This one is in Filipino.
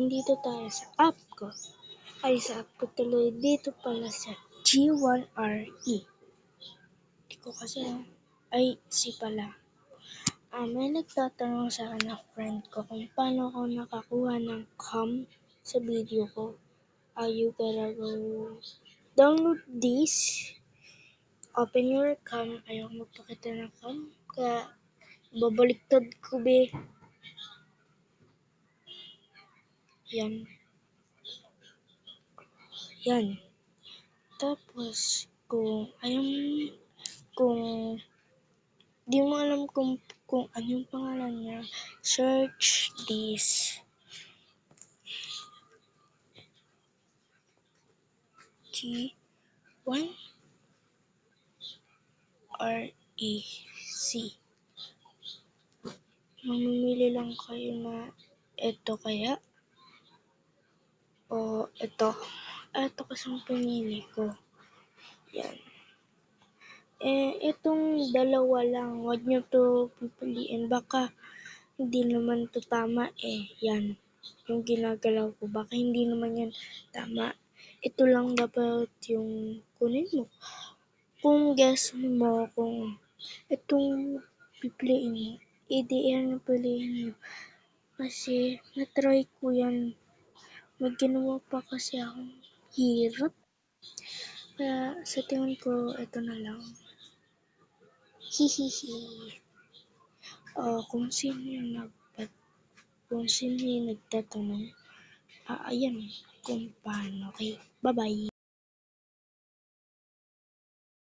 nandito tayo sa app ko. Sa app ko tuloy, dito pala sa G1RE. Di ko kasi, si pala. May nagtatanong sa akin na friend ko kung paano ako nakakuha ng cam sa video ko. You gotta go download this. Open your cam. Ayaw magpakita ng cam. Kaya, babaliktad ko be. Yan. Tapos, kung di mo alam kung ano yung pangalan niya, search this. G1REC. Mamimili lang kayo na ito kaya o ito. Ito kasi ang pinili ko. Yan. Itong dalawa lang, wag nyo to pipiliin. Baka hindi naman to tama Yan. Yung ginagalaw ko. Baka hindi naman yan tama. Ito lang dapat yung kunin mo. Kung guess mo kung itong pipiliin mo, yan ang piliin mo. Kasi na-try ko yan. May ginawa pa kasi akong hirap. Kaya sa tingin ko, ito na lang. Hihihi. Kung sino yung nagtatanong, ayan kung paano. Okay, bye-bye.